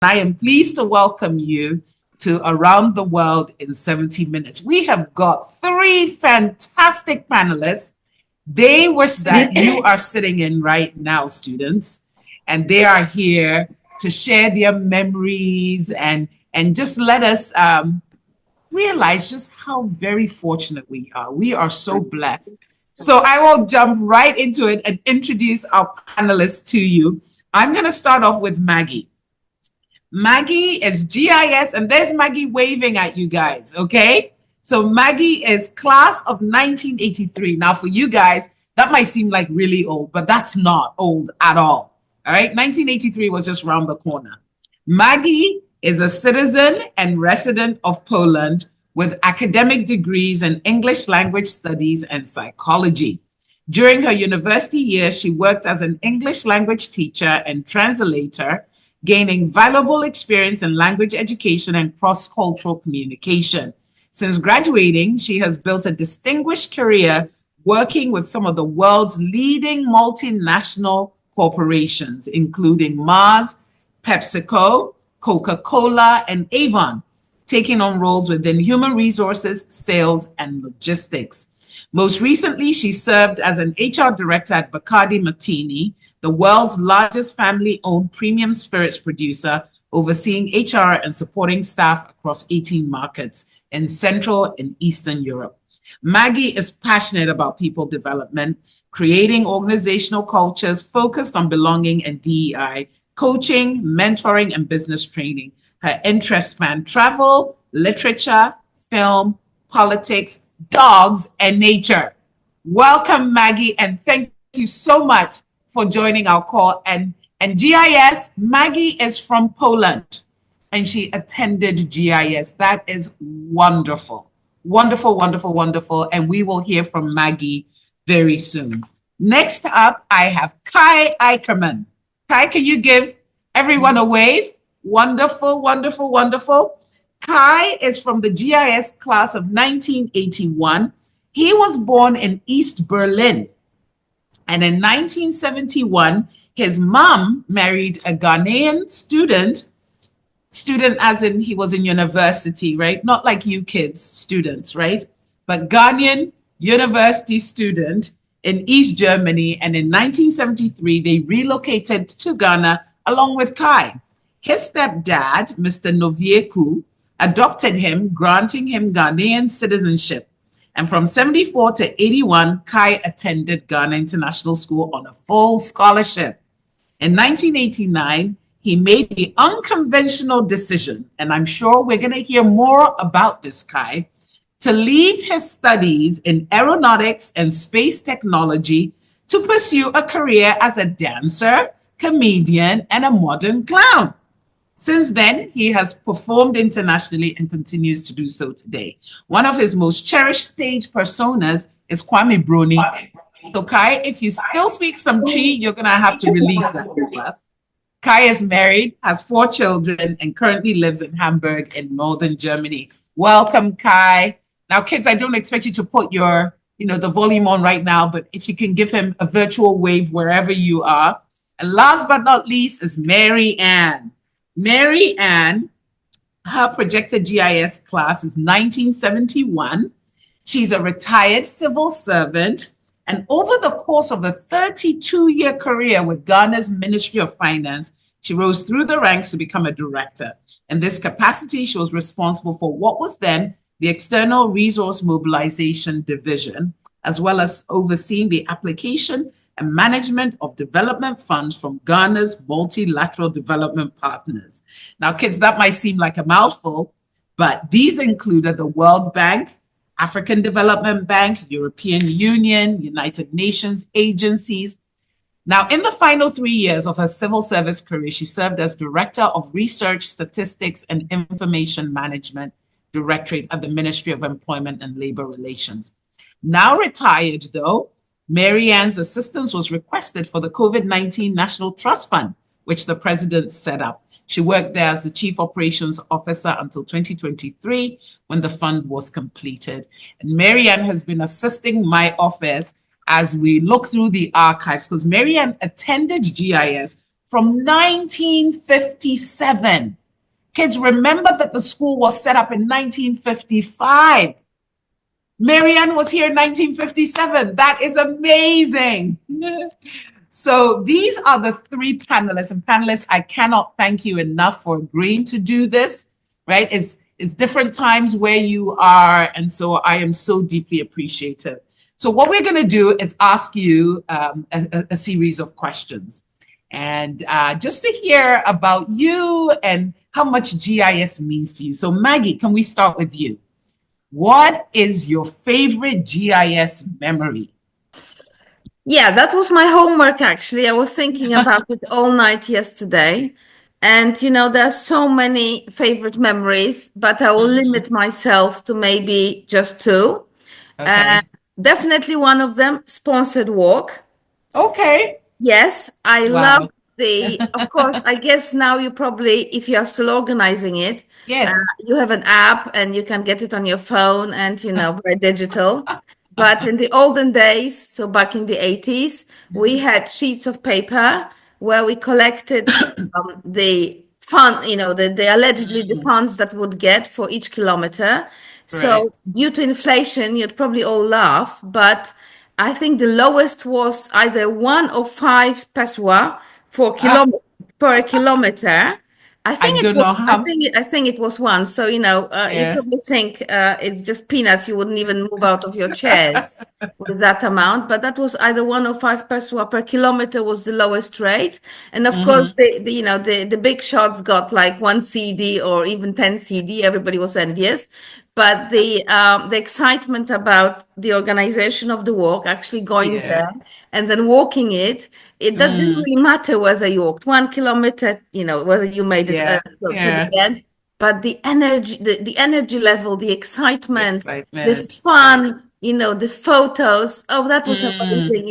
I am pleased to welcome you to Around the World in 70 Minutes. We have got three fantastic panelists. They were that you are sitting in right now, students, and they are here to share their memories and just let us realize just how very fortunate we are. We are so blessed. So I will jump right into it and introduce our panelists to you. I'm going to start off with Maggie. Maggie is GIS, and there's Maggie waving at you guys, okay? So Maggie is class of 1983. Now for you guys, that might seem like really old, but that's not old at all right? 1983 was just around the corner. Maggie is a citizen and resident of Poland with academic degrees in English language studies and psychology. During her university years, she worked as an English language teacher and translator, gaining valuable experience in language education and cross-cultural communication. Since graduating, she has built a distinguished career working with some of the world's leading multinational corporations, including Mars, PepsiCo, Coca-Cola, and Avon, taking on roles within human resources, sales, and logistics. Most recently, she served as an HR director at Bacardi Martini, the world's largest family-owned premium spirits producer, overseeing HR and supporting staff across 18 markets in Central and Eastern Europe. Maggie is passionate about people development, creating organizational cultures focused on belonging and DEI, coaching, mentoring, and business training. Her interests span travel, literature, film, politics, dogs, and nature. Welcome, Maggie, and thank you so much for joining our call. And GIS, Maggie is from Poland, and she attended GIS. That is wonderful. Wonderful, wonderful, wonderful. And we will hear from Maggie very soon. Next up, I have Kai Eicherman. Kai, can you give everyone a wave? Wonderful, wonderful, wonderful. Kai is from the GIS class of 1981. He was born in East Berlin. And in 1971, his mom married a Ghanaian student as in he was in university, right? Not like you kids, students, right? But Ghanaian university student in East Germany. And in 1973, they relocated to Ghana along with Kai. His stepdad, Mr. Novieku, adopted him, granting him Ghanaian citizenship. And from 74 to 81, Kai attended Ghana International School on a full scholarship. In 1989, he made the unconventional decision, and I'm sure we're going to hear more about this, Kai, to leave his studies in aeronautics and space technology to pursue a career as a dancer, comedian, and a modern clown. Since then, he has performed internationally and continues to do so today. One of his most cherished stage personas is Kwame Brony. So Kai, if you still speak some Chi, you're going to have to release that to us. Kai is married, has 4 children, and currently lives in Hamburg in northern Germany. Welcome, Kai. Now, kids, I don't expect you to put your, the volume on right now, but if you can give him a virtual wave wherever you are. And last but not least is Mary Ann. Mary Ann, her projected GIS class is 1971. She's a retired civil servant. And over the course of a 32-year career with Ghana's Ministry of Finance, she rose through the ranks to become a director. In this capacity, she was responsible for what was then the External Resource Mobilization Division, as well as overseeing the application and management of development funds from Ghana's multilateral development partners. Now, kids, that might seem like a mouthful, but these included the World Bank, African Development Bank, European Union, United Nations agencies. Now, in the final 3 years of her civil service career, she served as Director of Research, Statistics, and Information Management Directorate at the Ministry of Employment and Labor Relations. Now retired, though, Mary Ann's assistance was requested for the COVID-19 National Trust Fund, which the president set up. She worked there as the Chief Operations Officer until 2023, when the fund was completed. And Mary Ann has been assisting my office as we look through the archives, because Mary Ann attended GIS from 1957. Kids, remember that the school was set up in 1955. Marianne was here in 1957. That is amazing. So these are the three panelists. And panelists, I cannot thank you enough for agreeing to do this, right? It's different times where you are. And so I am so deeply appreciative. So what we're going to do is ask you a series of questions. And just to hear about you and how much GIS means to you. So Maggie, can we start with you? What is your favorite GIS memory? Yeah, that was my homework, actually. I was thinking about it all night yesterday. And, there are so many favorite memories, but I will limit myself to maybe just two. Okay. Definitely one of them, sponsored walk. Okay. Yes, I love Wow. of course, I guess now you probably, if you are still organizing it, Yes. you have an app and you can get it on your phone and, very digital. But in the olden days, so back in the 80s, we had sheets of paper where we collected the fund, the allegedly the funds that would get for each kilometer. Right. So due to inflation, you'd probably all laugh, but I think the lowest was either 1 or 5 pesewa Ah, per kilometer. I I think it don't know was. how. I think it was one. So you Yeah. probably think it's just peanuts. You wouldn't even move out of your chairs with that amount. But that was either 1 or 5 pesewa per kilometer was the lowest rate. And of course, Mm-hmm. the big shots got like 1 CD or even 10 CD. Everybody was envious. But the excitement about the organization of the walk, actually going Yeah. there and then walking it, that didn't Mm. really matter whether you walked 1 kilometer, whether you made it Yeah. to the Yeah. end, but the energy, the energy level, the The excitement, the excitement. Right. fun, the photos. Oh, that was Mm. amazing.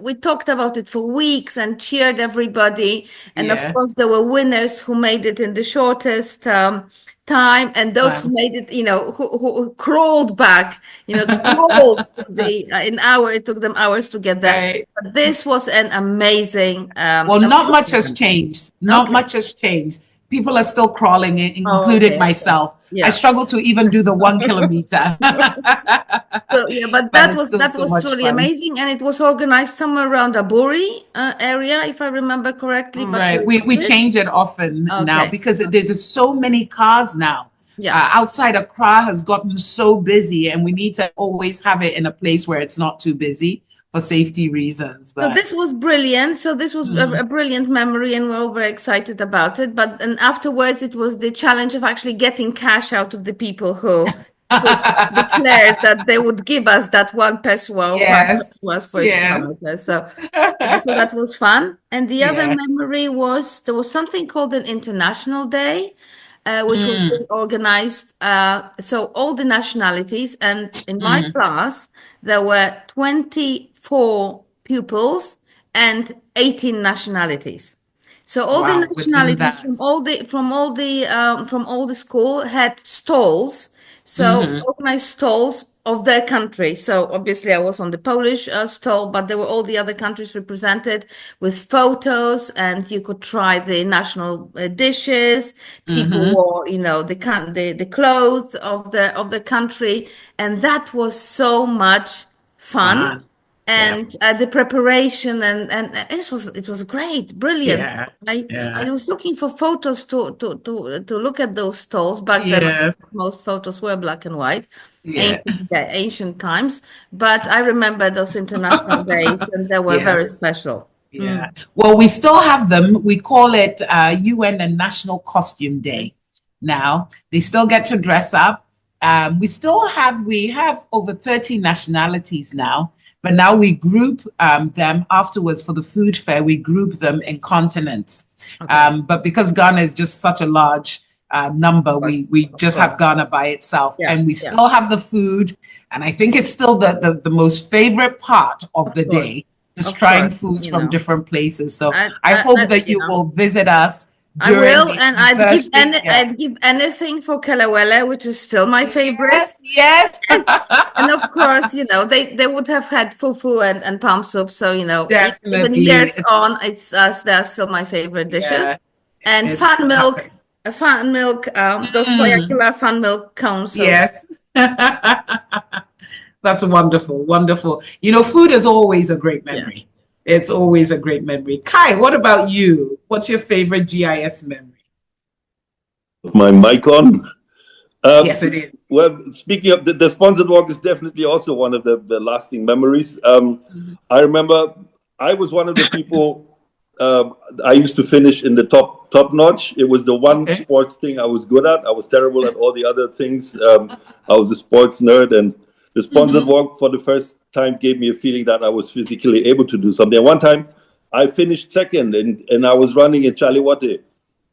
We talked about it for weeks and cheered everybody. And of Yeah. course, there were winners who made it in the shortest time, and those who Wow. made it, who crawled back, crawled to an hour. It took them hours to get there. Right. But this was an amazing Well, not much has event. changed. Not Okay. much has changed. People are still crawling, Oh, including okay. Okay. myself. I Yeah. struggle to even do the 1 kilometer, So yeah, but but it's still that so was much truly fun. amazing, and it was organized somewhere around Aburi area, if I remember correctly. But Right. where We was it? change it often now Okay. because there's so many cars now. Yeah. Outside Accra has gotten so busy, and we need to always have it in a place where it's not too busy for safety reasons. So But this was brilliant. So this was a brilliant memory, and we're all very excited about it. But and afterwards, it was the challenge of actually getting cash out of the people who declared that they would give us that 1 pesewa or five yes, pesewas for each yes, kilometer. So yeah, so that was fun. And the other yeah. memory was there was something called an International Day, which was Mm, being organized. So all the nationalities, and in my mm. class, there were 24 pupils and 18 nationalities. So all the Wow, within nationalities that. from all the school had stalls. So Hmm. organized stalls of their country. So obviously I was on the Polish stall, but there were all the other countries represented with photos, and you could try the national dishes. People Hmm. wore, the clothes of the country, and that was so much fun. Fun. Yeah, And the preparation, and it was great, brilliant. yeah, I yeah, was looking for photos to look at those stalls back then. yeah, Most photos were black and white, yeah, ancient times. But I remember those international days, and they were very yes, special. yeah. Well, we still have them. We call it UN and National Costume Day. Now they still get to dress up. We have over 30 nationalities now, but now we group them afterwards for the food fair. We group them in continents. Okay. But because Ghana is just such a large number, we Of just course. have Ghana by itself, Yeah, and we yeah, still have the food. And I think it's still the most favorite part of of the day, course, just of trying course. foods from different places. So I I hope that you will visit us I during will, the and anniversary. Yeah. I'd give anything for Kalawele, which is still my favorite. Yes, yes. And of course, they would have had fufu and palm soup. So, even Definitely. years on, they're still my favorite dishes. Yeah, And it's fun milk, those triangular fun milk cones. So yes. That's wonderful, wonderful. Food is always a great yeah. memory. It's always a great memory. Kai, what about you? What's your favorite GIS memory? My mic on? Yes, it is. Well, speaking of the sponsored walk is definitely also one of the lasting memories. I remember I was one of the people, I used to finish in the top notch. It was the one sports thing I was good at. I was terrible at all the other things. I was a sports nerd, and the sponsored walk for the first time gave me a feeling that I was physically able to do something. One time I finished second, and I was running in Chaliwate.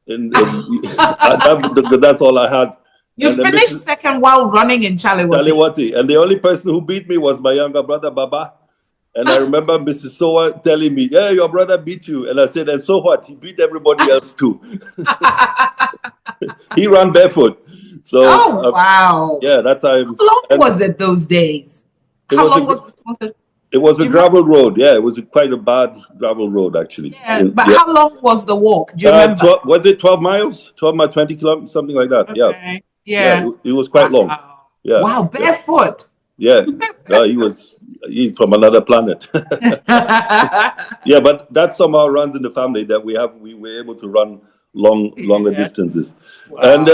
And that's all I had. You finished second while running in Chaliwate. And the only person who beat me was my younger brother, Baba. And I remember Mrs. Soa telling me, "Yeah, your brother beat you." And I said, "And so what? He beat everybody else too." He ran barefoot. So, wow. Yeah, that time. How long was it those days? How long was the sponsor? It was a gravel road. Yeah, it was quite a bad gravel road, actually. Yeah, but how long was the walk? Do you remember? Was it 12 miles? 12 miles, 20 kilometers, something like that. Okay. Yeah. It was quite long. Yeah. Wow, barefoot. Yeah. He's from another planet. Yeah, but that somehow runs in the family that we were able to run longer distances. Wow. And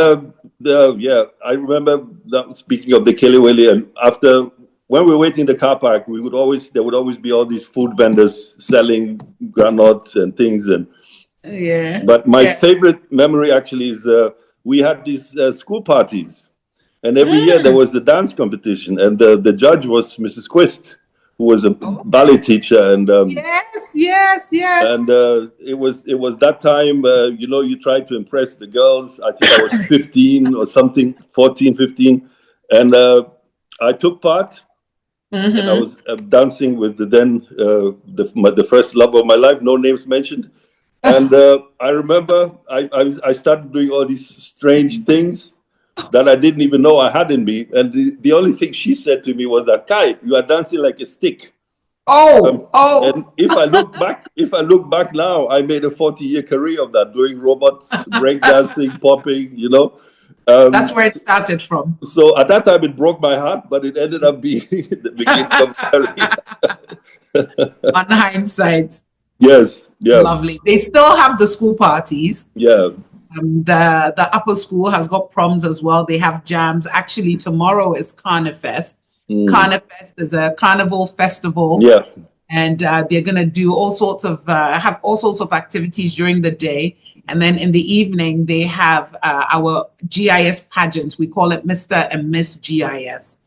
I remember that, speaking of the Kelewele, and when we were waiting in the car park, there would always be all these food vendors selling granuts and things. But my favorite memory actually is we had these school parties, and every year there was a dance competition, and the judge was Mrs. Quist, who was a ballet teacher. And yes. And it was that time, you tried to impress the girls. I think I was 15 or something, 14, 15, and I took part. And I was dancing with the first love of my life, no names mentioned. And I remember I started doing all these strange things that I didn't even know I had in me. And the only thing she said to me was that, "Kai, you are dancing like a stick." And if I look back now, I made a 40-year career of that, doing robots, breakdancing, popping, That's where it started from. So at that time, it broke my heart, but it ended up being the beginning of career. On hindsight. Yes. Yeah. Lovely. They still have the school parties. Yeah. The upper school has got proms as well. They have jams. Actually, tomorrow is Carnifest. Carnifest is a carnival festival. Yeah. And they're going to do have all sorts of activities during the day. And then in the evening, they have our GIS pageant. We call it Mr. and Miss GIS.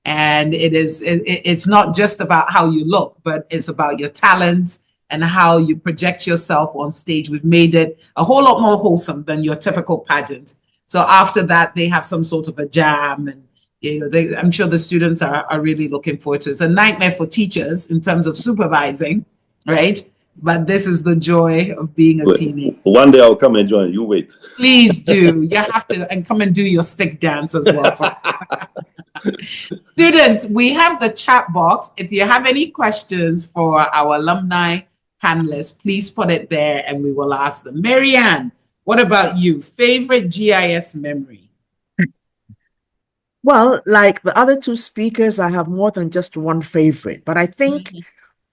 And it's not just about how you look, but it's about your talents and how you project yourself on stage. We've made it a whole lot more wholesome than your typical pageant. So after that, they have some sort of a jam, and I'm sure the students are really looking forward to it. It's a nightmare for teachers in terms of supervising, right? But this is the joy of being a teenager. One day I'll come and join you. Wait. Please do. You have to, and come and do your stick dance as well. Students, we have the chat box. If you have any questions for our alumni panelists, please put it there and we will ask them. Marianne, what about you? Favorite GIS memory? Well, like the other two speakers, I have more than just one favorite, but I think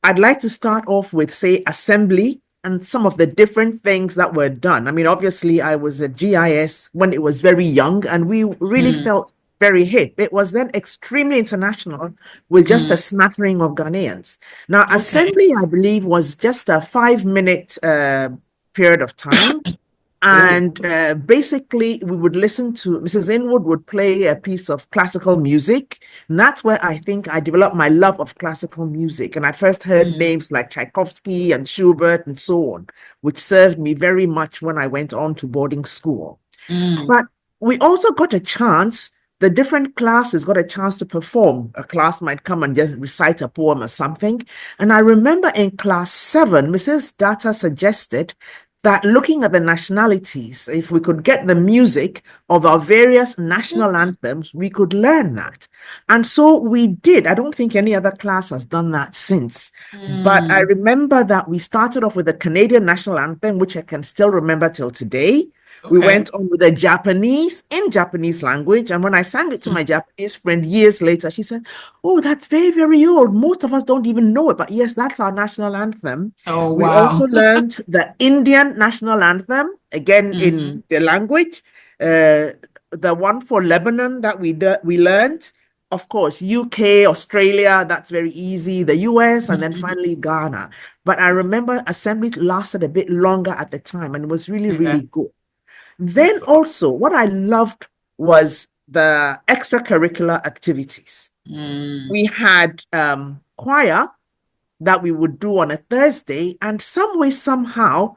I'd like to start off with, say, assembly and some of the different things that were done. I mean, obviously, I was at GIS when it was very young, and we really felt very hip. It was then extremely international with just a smattering of Ghanaians. Now, assembly, I believe, was just a 5-minute period of time. And basically, we would listen to Mrs. Inwood would play a piece of classical music. And that's where I think I developed my love of classical music. And I first heard names like Tchaikovsky and Schubert and so on, which served me very much when I went on to boarding school. But we also got a chance, the different classes got a chance to perform. A class might come and just recite a poem or something. And I remember in class 7, Mrs. Data suggested that looking at the nationalities, if we could get the music of our various national anthems, we could learn that. And so we did. I don't think any other class has done that since. But I remember that we started off with the Canadian national anthem, which I can still remember till today. We went on with the Japanese in Japanese language. And when I sang it to my Japanese friend years later, she said, "Oh, that's very, very old. Most of us don't even know it." But yes, that's our national anthem. Oh, We wow. also learned the Indian national anthem, again in the language. The one for Lebanon that we learned. Of course, UK, Australia, that's very easy. The US, and then finally Ghana. But I remember assembly lasted a bit longer at the time, and it was really, really good. Then also, what I loved was the extracurricular activities. We had choir that we would do on a Thursday, and some way, somehow,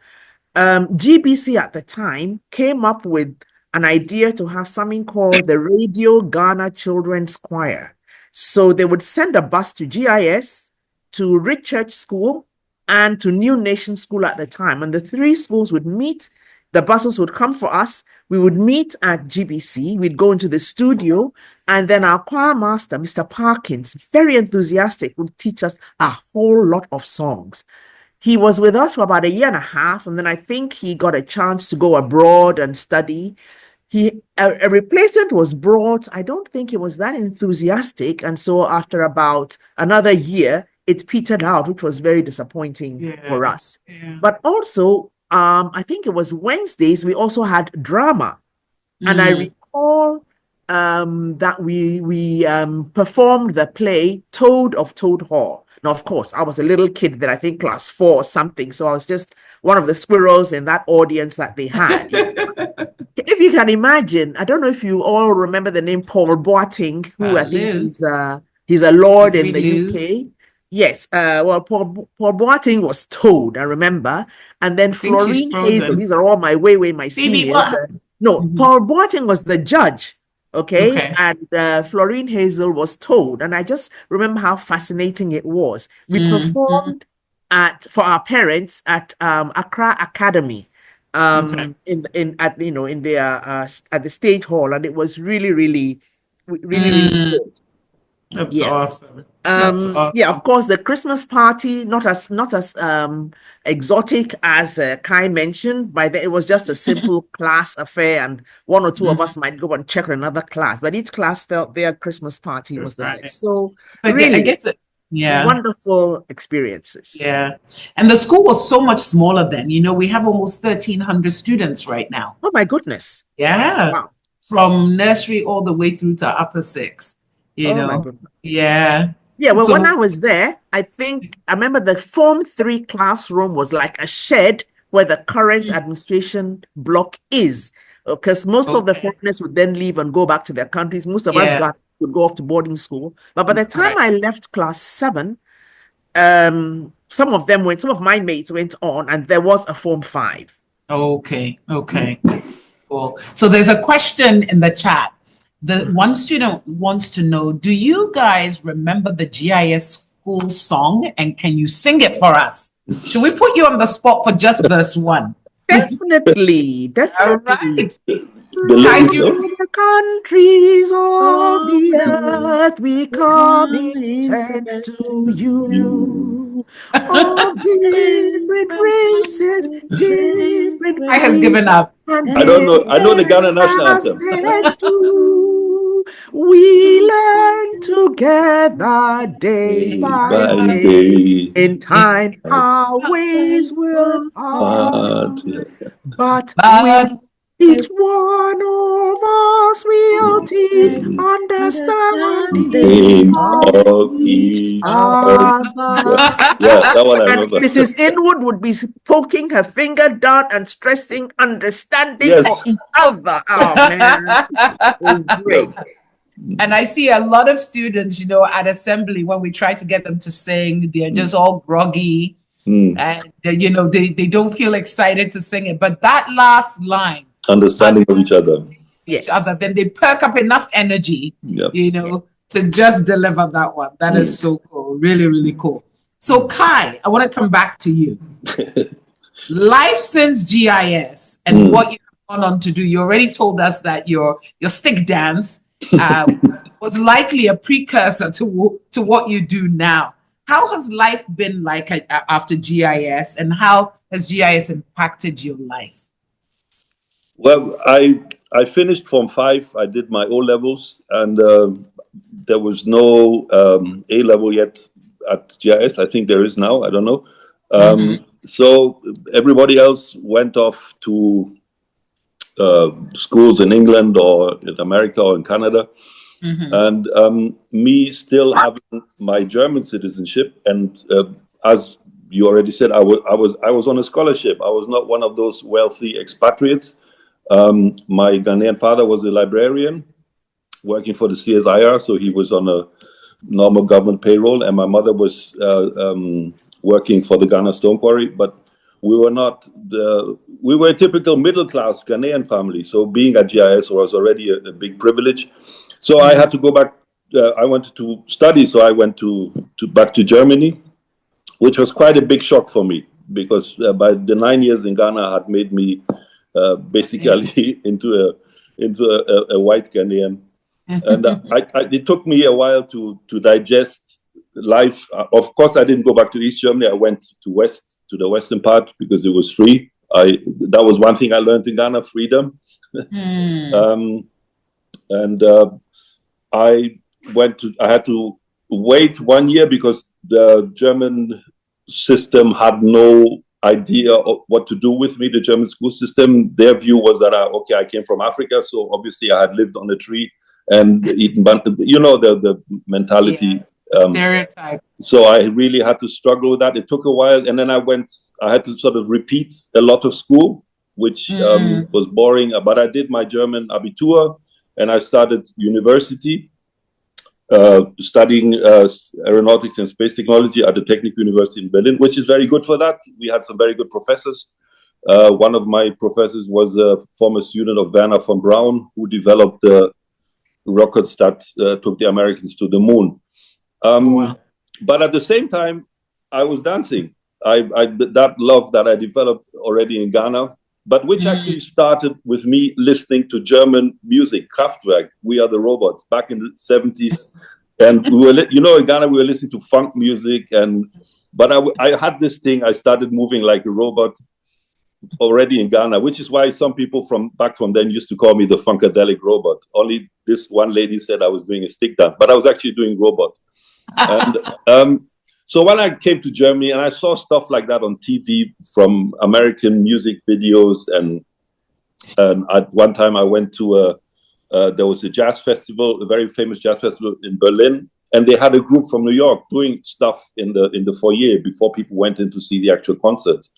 GBC at the time came up with an idea to have something called the Radio Ghana Children's Choir. So they would send a bus to GIS, to Rich Church School, and to New Nation School at the time. And the three schools would meet. The buses would come for us. We would meet at GBC. We'd go into the studio, and then our choir master, Mr. Parkins, very enthusiastic, would teach us a whole lot of songs. He was with us for about 1.5 years, and then I think he got a chance to go abroad and study. A replacement was brought. I don't think he was that enthusiastic, and so after about another year, it petered out, which was very disappointing for us. But also, I think it was Wednesdays, we also had drama. And I recall that we performed the play Toad of Toad Hall. Now, of course, I was a little kid then, I think class 4 or something. So I was just one of the squirrels in that audience that they had. If you can imagine, I don't know if you all remember the name Paul Boateng, who I think he's a lord in the UK. Yes, well, Paul Boateng was Toad, I remember. And then Florine Hazel, these are all my my seniors. Paul Boateng was the judge, okay? And Florine Hazel was Toad. And I just remember how fascinating it was. We performed for our parents at Accra Academy, at the stage hall, and it was really good. That's awesome. Yeah, of course, the Christmas party, not as exotic as Kai mentioned. By then, it was just a simple class affair, and one or two of us might go and check on another class. But each class felt their Christmas party was the best. So, really, I guess wonderful experiences. Yeah, and the school was so much smaller then. We have almost 1,300 students right now. Oh my goodness! Yeah, wow. From nursery all the way through to upper 6. My goodness. Yeah. Well, when I was there, I remember the Form 3 classroom was like a shed where the current administration block is, because most of the foreigners would then leave and go back to their countries. Most of us would go off to boarding school. But by the time I left class 7, some of my mates went on, and there was a Form 5. Okay. Cool. So there's a question in the chat. The one student wants to know, do you guys remember the GIS school song, and can you sing it for us? Should we put you on the spot for just verse 1? Definitely. All right. Thank you. The countries of the earth, we come in turn to you. Of different races, different I has given up. I don't know. I know the Ghana national anthem. We learn together day by day. In time, our ways will part. But with each one of us will take understanding of each other. Yeah, that one I remember. And Mrs. Inwood would be poking her finger down and stressing understanding of each other. Oh, man. It was great. And I see a lot of students, at assembly, when we try to get them to sing, they're just all groggy. And, they don't feel excited to sing it. But that last line, understanding of each other. Then they perk up enough energy, to just deliver that one. That is so cool. Really, really cool. So Kai, I want to come back to you. Life since GIS and what you've gone on to do. You already told us that your stick dance was likely a precursor to what you do now. How has life been like after GIS, and how has GIS impacted your life? Well, I finished Form 5. I did my O levels, and there was no A level yet at GIS. I think there is now. I don't know. So everybody else went off to schools in England or in America or in Canada. And me still having my German citizenship, and as you already said, I was on a scholarship. I was not one of those wealthy expatriates. My Ghanaian father was a librarian working for the CSIR, so he was on a normal government payroll, and my mother was working for the Ghana Stone Quarry. But we were a typical middle class Ghanaian family. So being at GIS was already a big privilege. So I had to go back. I wanted to study, so I went back to Germany, which was quite a big shock for me, because by the 9 years in Ghana had made me basically into a white Ghanaian. And it took me a while to digest life. Of course, I didn't go back to East Germany. I went to the western part because it was free. That was one thing I learned in Ghana: freedom. I had to wait 1 year because the German system had no idea of what to do with me. The German school system, their view was that I came from Africa, so obviously I had lived on a tree and eaten, the mentality. Yes, stereotype. So I really had to struggle with that. It took a while, and then I had to sort of repeat a lot of school, which was boring. But I did my German Abitur, and I started university, studying aeronautics and space technology at the Technical University in Berlin, which is very good for that. We had some very good professors. One of my professors was a former student of Werner von Braun, who developed the rockets that took the Americans to the moon. Wow. But at the same time, I was dancing. That love that I developed already in Ghana, but which actually started with me listening to German music, Kraftwerk, We Are the Robots, back in the 70s. And we were, in Ghana, we were listening to funk music. But I had this thing, I started moving like a robot already in Ghana, which is why some people back from then used to call me the Funkadelic Robot. Only this one lady said I was doing a stick dance, but I was actually doing robot. And so when I came to Germany and I saw stuff like that on TV from American music videos, and at one time I went to there was a jazz festival, a very famous jazz festival in Berlin, and they had a group from New York doing stuff in the foyer before people went in to see the actual concerts,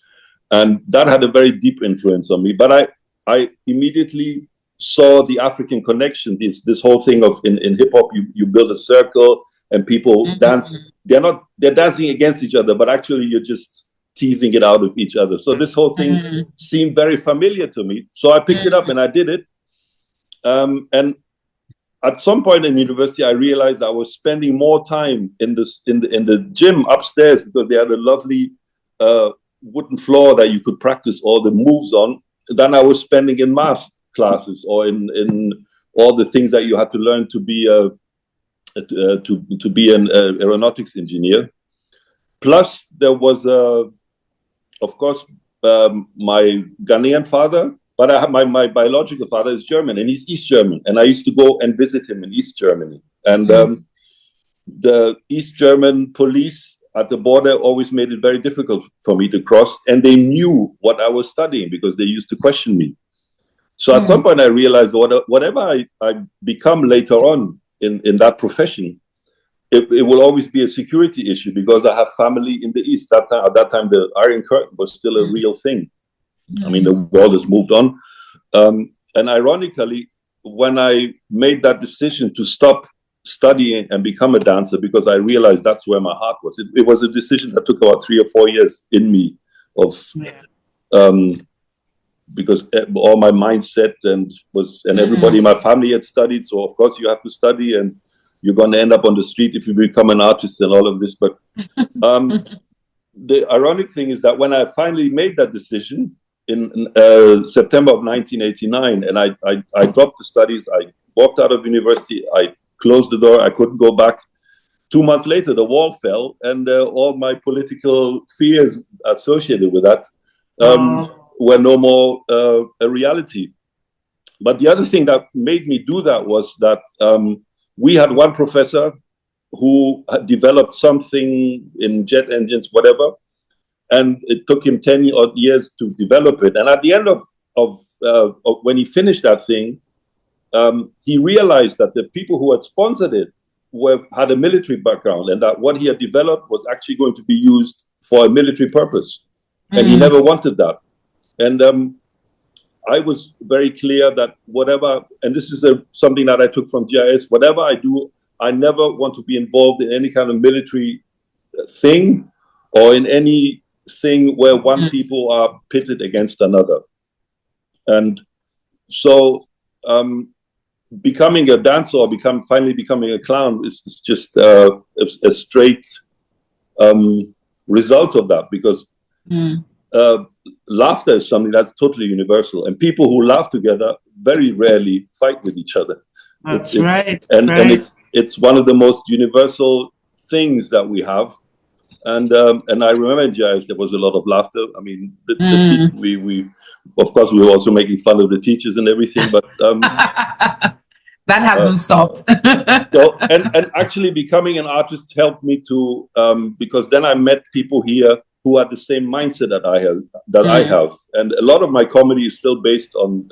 and that had a very deep influence on me. But I immediately saw the African connection. This whole thing of in hip hop, you build a circle and people dance. They're dancing against each other, but actually you're just teasing it out of each other. So this whole thing seemed very familiar to me. So I picked it up and I did it. And at some point in university, I realized I was spending more time in the gym upstairs, because they had a lovely wooden floor that you could practice all the moves on, than I was spending in math classes or in all the things that you had to learn to be an aeronautics engineer. Plus, there was, of course, my Ghanaian father, but I have my biological father is German, and he's East German, and I used to go and visit him in East Germany. And the East German police at the border always made it very difficult for me to cross, and they knew what I was studying because they used to question me. So at some point, I realized whatever I become later on in that profession, it will always be a security issue, because I have family in the East. At that time, the Iron Curtain was still a real thing. I mean, the world has moved on. And ironically, when I made that decision to stop studying and become a dancer, because I realized that's where my heart was, it was a decision that took about 3 or 4 years in me because all my mindset and everybody in my family had studied. So of course you have to study, and you're going to end up on the street if you become an artist and all of this. But the ironic thing is that when I finally made that decision in September of 1989, and I dropped the studies, I walked out of university, I closed the door, I couldn't go back. 2 months later, the wall fell, and all my political fears associated with that were no more a reality. But the other thing that made me do that was that we had one professor who had developed something in jet engines, whatever, and it took him 10 odd years to develop it. And at the end of when he finished that thing, he realized that the people who had sponsored it had a military background, and that what he had developed was actually going to be used for a military purpose. And he never wanted that. And I was very clear that whatever, and this is something that I took from GIS, whatever I do, I never want to be involved in any kind of military thing or in anything where one people are pitted against another. And so becoming a dancer or finally becoming a clown is just a straight result of that, because laughter is something that's totally universal, and people who laugh together very rarely fight with each other. That's right. And it's one of the most universal things that we have. And I remember in GIS there was a lot of laughter. I mean, we of course we were also making fun of the teachers and everything, but that hasn't stopped. So, and actually becoming an artist helped me to because then I met people here who had the same mindset that I have, and a lot of my comedy is still based on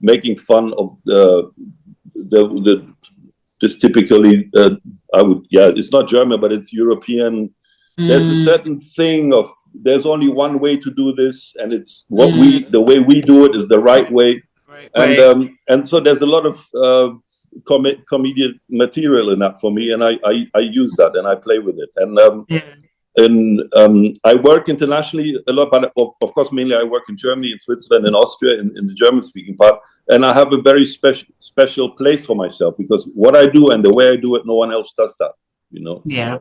making fun of this typically it's not German, but it's European. There's a certain thing of there's only one way to do this, and it's the way we do it is the right way. And so there's a lot of comedian material in that for me, and I use that and I play with it. And I work internationally a lot, but of course mainly I work in Germany, in Switzerland, in Austria, in the German-speaking part. And I have a very special place for myself, because what I do and the way I do it, no one else does that, you know. Yeah.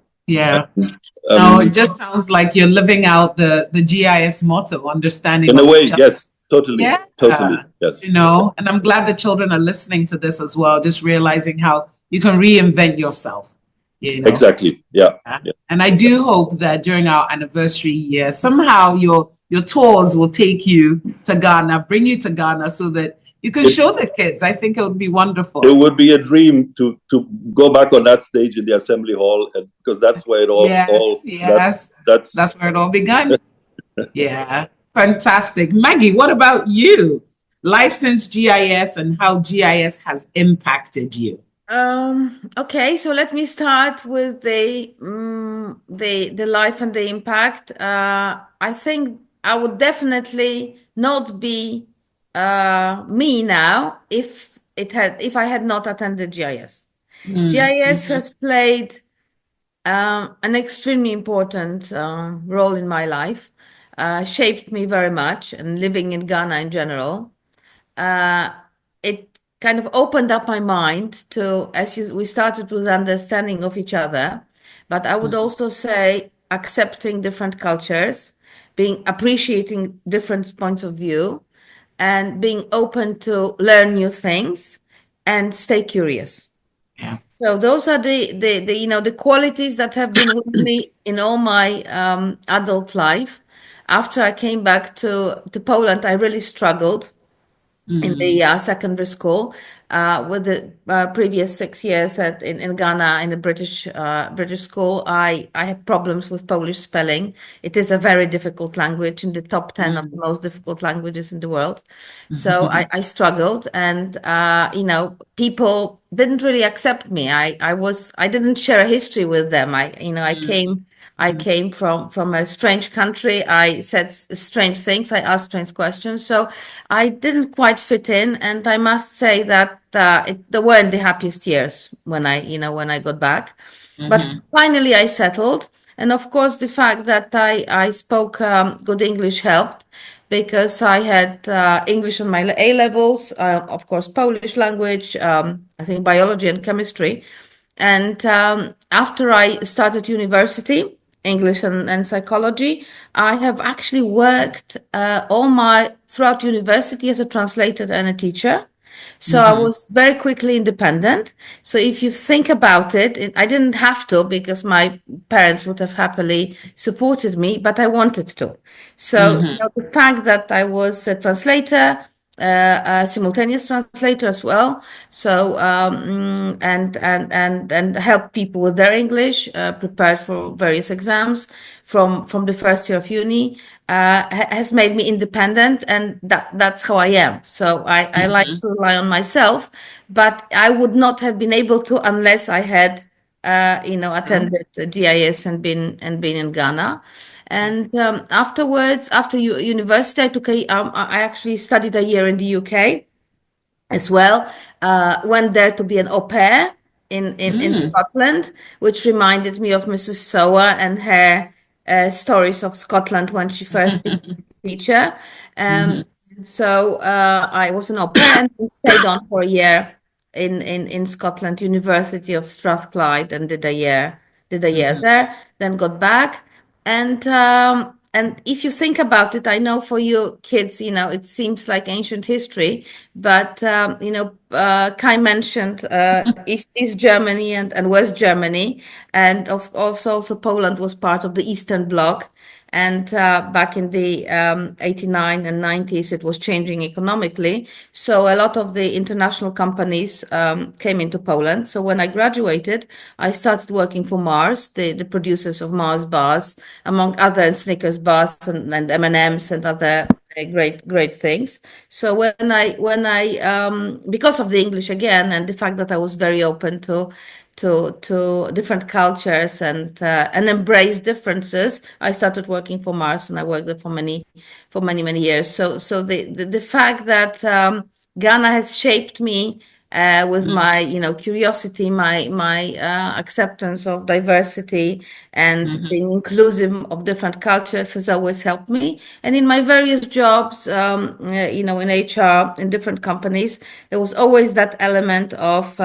No, it just sounds like you're living out the GIS motto, understanding. In a way, yes, totally. Totally, yes. You know, and I'm glad the children are listening to this as well, just realizing how you can reinvent yourself. You know? Exactly. Yeah. And I do hope that during our anniversary year, somehow your tours will take you to Ghana, bring you to Ghana, so that you can show the kids. I think it would be wonderful. It would be a dream to go back on that stage in the assembly hall, because that's where it all. That's where it all began. Yeah, fantastic. Maggie, what about you? Life since GIS and how GIS has impacted you. Okay, so let me start with the life and the impact. I think I would definitely not be me now if I had not attended GIS. GIS has played an extremely important role in my life, shaped me very much, and living in Ghana in general. It kind of opened up my mind to, we started with understanding of each other, but I would also say accepting different cultures, appreciating different points of view, and being open to learn new things and stay curious. Yeah. So those are the qualities that have been with me in all my adult life. After I came back to Poland, I really struggled in the secondary school with the previous 6 years in Ghana in the British school. I had problems with Polish spelling. It is a very difficult language, in the top 10 of the most difficult languages in the world. So I struggled, and people didn't really accept me. I didn't share a history with them. I came from a strange country. I said strange things. I asked strange questions. So I didn't quite fit in. And I must say that they weren't the happiest years when I got back. But finally I settled. And of course, the fact that I spoke good English helped, because I had English on my A levels, of course, Polish language, I think biology and chemistry. And after I started university, English and psychology. I have actually worked throughout university as a translator and a teacher. So I was very quickly independent. So if you think about it, I didn't have to because my parents would have happily supported me, but I wanted to. So the fact that I was a translator, a simultaneous translator as well. So and help people with their English, prepared for various exams from the first year of uni, has made me independent, and that's how I am. So I like to rely on myself, but I would not have been able to unless I had attended GIS and been in Ghana. And afterwards, after university, I actually studied a year in the UK as well. Went there to be an au pair in Scotland, which reminded me of Mrs. Sower and her stories of Scotland when she first became a teacher. So I was an au pair and stayed on for a year in Scotland, University of Strathclyde, and did a year there, then got back. And if you think about it, I know for you kids, it seems like ancient history, but Kai mentioned East Germany and West Germany, and also Poland was part of the Eastern Bloc. And back in the 89 and 90s, it was changing economically. So a lot of the international companies came into Poland. So when I graduated, I started working for Mars, the producers of Mars bars, among other Snickers bars and M&Ms and other great things. So when I because of the English again and the fact that I was very open to different cultures and embrace differences, I started working for Mars, and I worked there for many years. So the fact that Ghana has shaped me with my curiosity, my acceptance of diversity, and being inclusive of different cultures has always helped me. And in my various jobs, in HR, in different companies, there was always that element of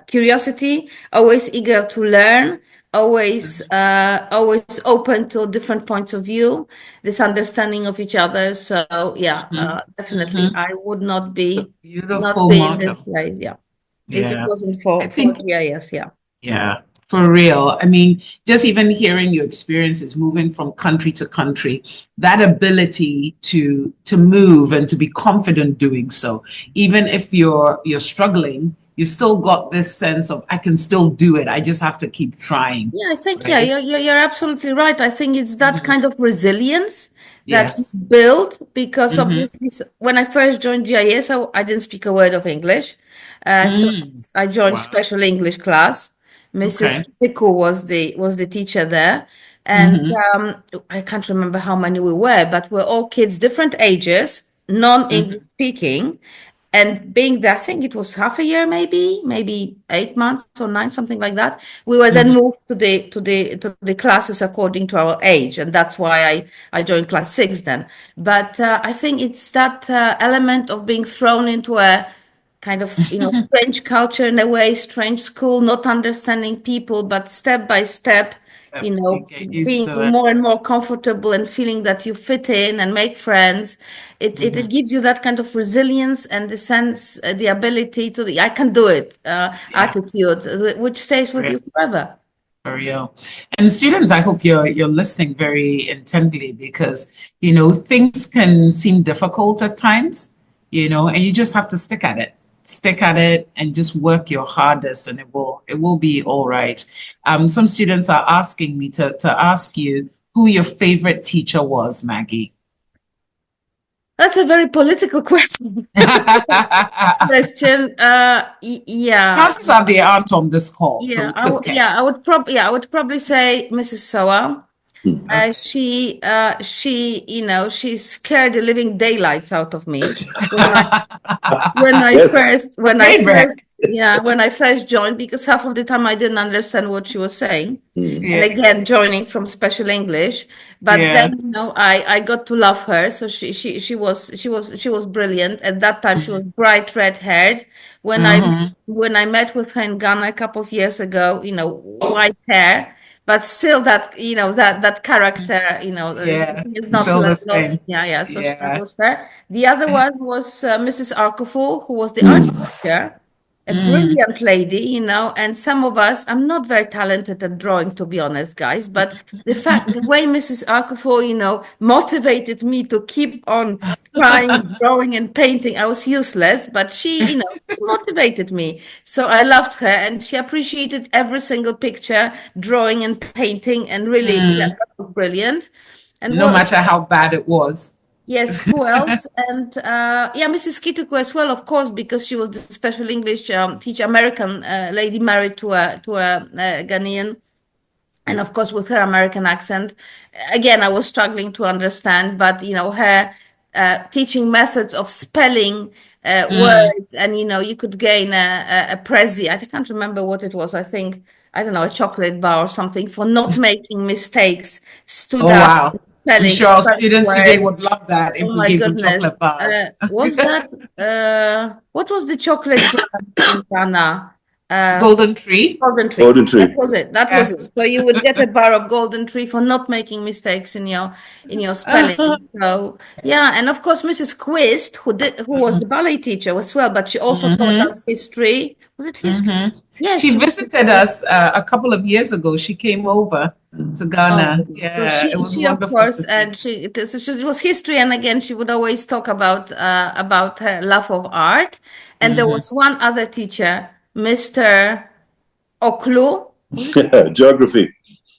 curiosity, always eager to learn, always open to different points of view, this understanding of each other. So definitely I would not be Beautiful in this motto. place, if it wasn't for I think GIS. Yeah, for real. I mean, just even hearing your experiences moving from country to country, that ability to move and to be confident doing so, even if you're struggling, you still got this sense of I can still do it. I just have to keep trying. I think right? you're absolutely right. I think it's that kind of resilience that Yes. you build, because obviously when I first joined GIS, I didn't speak a word of English. So I joined Wow. special English class. Mrs. Okay. Kiku was the teacher there. And I can't remember how many we were, but we're all kids, different ages, non-English speaking. And being there, I think it was half a year, maybe 8 months or 9, something like that. We were then moved to the classes according to our age, and that's why I joined class 6 then. But I think it's that element of being thrown into a kind of strange culture in a way, strange school, not understanding people, but step by step, You get used being to it. more and more comfortable and feeling that you fit in and make friends. It gives you that kind of resilience and the sense, the ability to I can do it attitude, which stays with you forever. For real. And students, I hope you're listening very intently, because things can seem difficult at times, and you just have to stick at it. Stick at it and just work your hardest, and it will be all right. Some students are asking me to ask you who your favorite teacher was, Maggie. That's a very political question. Chances are they aren't on this call, so it's okay. I would probably say Mrs. Sowa. She scared the living daylights out of me when I first joined, because half of the time I didn't understand what she was saying. And again, joining from special English, but then I got to love her. So she was brilliant. At that time, she was bright red haired. When I met with her in Ghana a couple of years ago, white hair. but still that, that character, Yeah, is not still the lost. same. Yeah. So that Yeah. was her. The other one was Mrs. Arkofu, who was the art teacher. A brilliant lady, and some of us, I'm not very talented at drawing, to be honest, guys, but the way Mrs. Arkofu, motivated me to keep on trying, drawing and painting, I was useless, but she, motivated me. So I loved her, and she appreciated every single picture, drawing and painting, and really, that was brilliant. And No what matter how bad it was. Yes, who else? And Mrs. Kituku as well, of course, because she was the special English teacher, American lady married to a Ghanaian, and of course with her American accent. Again, I was struggling to understand, but her teaching methods of spelling words, and you could gain a prezi. I can't remember what it was. I don't know, a chocolate bar or something for not making mistakes. Stood Oh, out. wow. I'm Spelling, sure our Spanish students today word. would love that if Oh we my gave them goodness. chocolate bars. What's that? What was the chocolate brand in Ghana? Golden Tree. Golden Tree. Golden Tree. That was it. That was it. So you would get a bar of Golden Tree for not making mistakes in your spelling. So yeah, and of course Mrs. Quist, who was the ballet teacher as well, but she also taught us history. Was it history? Yes. She visited us a couple of years ago. She came over to Ghana. Yeah, So she, it was she of wonderful course, to see. and it was history, and again, she would always talk about her love of art. And there was one other teacher, Mr. Oklu, Geography.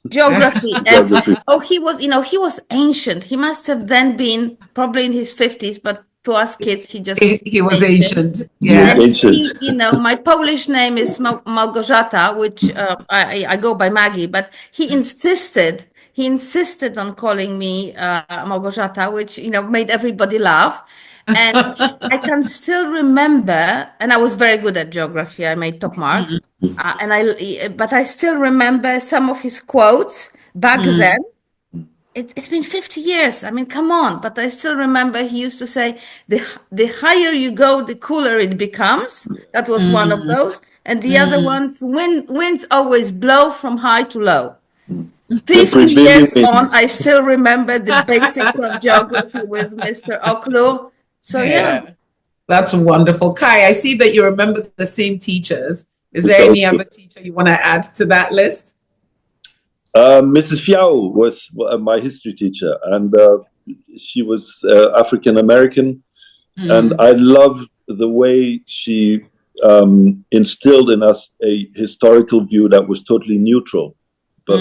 geography. Geography. Oh, he was ancient. He must have then been probably in his 50s, but to us kids, He was ancient. He Yeah. was ancient. my Polish name is Małgorzata, which I go by Maggie, but he insisted on calling me Małgorzata, which made everybody laugh. And I can still remember, and I was very good at geography. I made top marks, but I still remember some of his quotes back then. It's been 50 years. I mean, come on. But I still remember he used to say, the higher you go, the cooler it becomes. That was one of those. And the other ones, winds always blow from high to low. 50 years on, I still remember the basics of geography with Mr. Oklu. So yeah. That's wonderful. Kai, I see that you remember the same teachers. Is there any other teacher you want to add to that list? Mrs. Fiao was my history teacher, and she was African American, and I loved the way she instilled in us a historical view that was totally neutral, but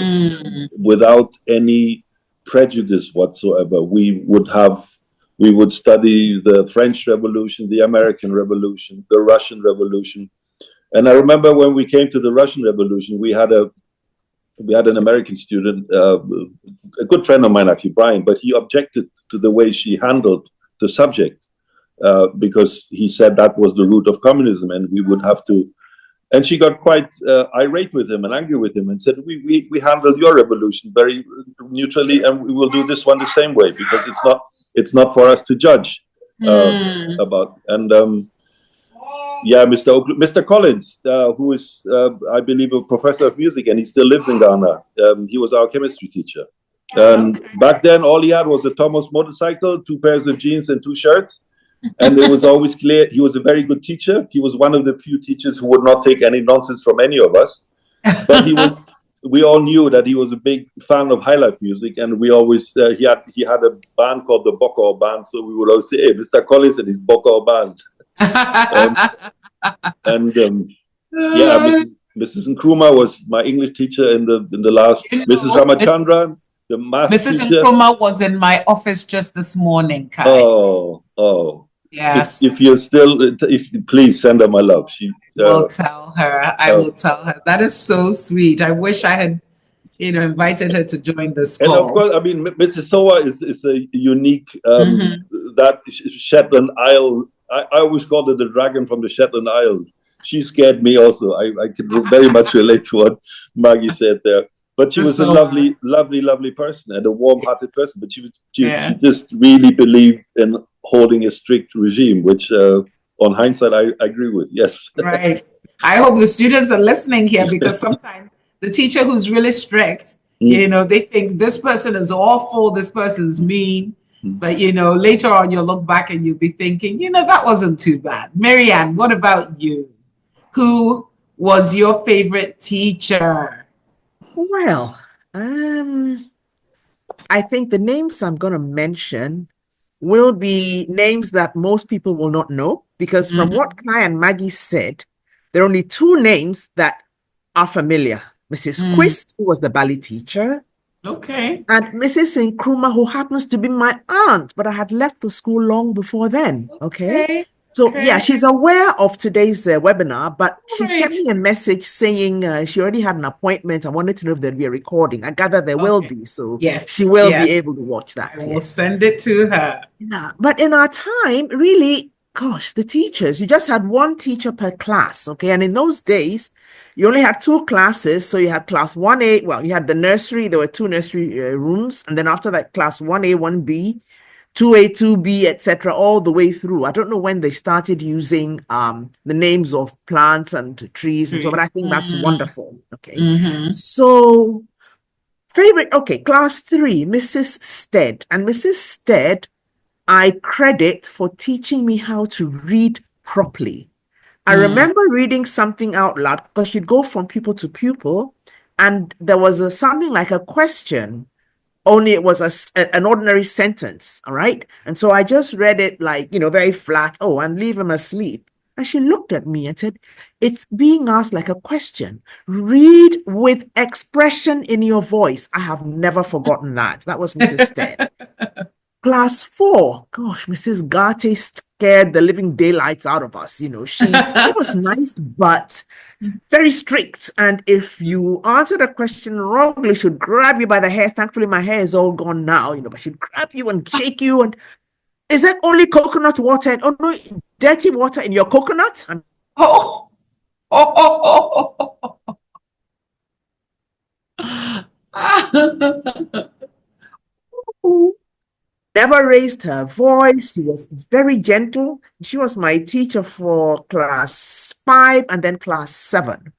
without any prejudice whatsoever. We would study the French Revolution, the American Revolution, the Russian Revolution, and I remember when we came to the Russian Revolution, we had an American student, a good friend of mine actually, Brian, but he objected to the way she handled the subject because he said that was the root of communism, and we would have to. And she got quite irate with him and angry with him, and said, "We handled your revolution very neutrally, and we will do this one the same way because it's not for us to judge about." And yeah, Mr. Collins, who is, I believe, a professor of music, and he still lives in Ghana. He was our chemistry teacher. Back then, all he had was a Thomas motorcycle, 2 pairs of jeans, and 2 shirts. And it was always clear he was a very good teacher. He was one of the few teachers who would not take any nonsense from any of us. But we all knew that he was a big fan of highlife music, and we always he had a band called the Bokor Band, so we would always say, "Hey, Mr. Collins and his Bokor Band." Yeah, Mrs. Nkrumah was my English teacher in the last. Mrs. Ramachandran, the math Mrs. teacher. Nkrumah was in my office just this morning, Kai. Oh. Yes. If you're still, please send her my love. She will tell her. I will tell her. That is so sweet. I wish I had, invited her to join this call. And of course, I mean, Mrs. Sowa is a unique that Shetland Isle. I always called her the dragon from the Shetland Isles. She scared me also. I can very much relate to what Maggie said there. But she was a lovely person and a warm-hearted person. But she just really believed in holding a strict regime, which on hindsight, I agree with. Yes. Right. I hope the students are listening here, because sometimes the teacher who's really strict. They think this person is awful, this person's mean. But, later on you'll look back and you'll be thinking, that wasn't too bad. Marianne, what about you? Who was your favorite teacher? Well, I think the names I'm going to mention will be names that most people will not know, because from what Kai and Maggie said, there are only two names that are familiar. Mrs. Quist, who was the ballet teacher. Okay. And Mrs. Nkrumah, who happens to be my aunt, but I had left the school long before then. Okay. So yeah, she's aware of today's webinar, but she sent me a message saying she already had an appointment. I wanted to know if there'd be a recording. I gather there will be, so she will be able to watch that. I will send it to her. Yeah, but in our time, really, gosh, the teachers, you just had one teacher per class, okay? And in those days, you only had two classes. So you had class 1A, well, you had the nursery, there were two nursery rooms, and then after that, class 1A, 1B, 2A, 2B, etc., all the way through. I don't know when they started using the names of plants and trees and so, but I think that's wonderful. Okay. So favorite, okay, class 3, Mrs. Stead. And Mrs. Stead, I credit for teaching me how to read properly. I remember reading something out loud because she'd go from pupil to pupil, and there was something like a question, only it was an ordinary sentence, all right? And so I just read it like, very flat, and leave him asleep. And she looked at me and said, it's being asked like a question. Read with expression in your voice. I have never forgotten that. That was Mrs. Stead. Class 4, gosh, Mrs. Garte scared the living daylights out of us. She was nice, but very strict. And if you answered a question wrongly, she'd grab you by the hair. Thankfully, my hair is all gone now, but she'd grab you and shake you. And is that only coconut water? And, oh no, dirty water in your coconut? Never raised her voice. She was very gentle. She was my teacher for class 5 and then class 7.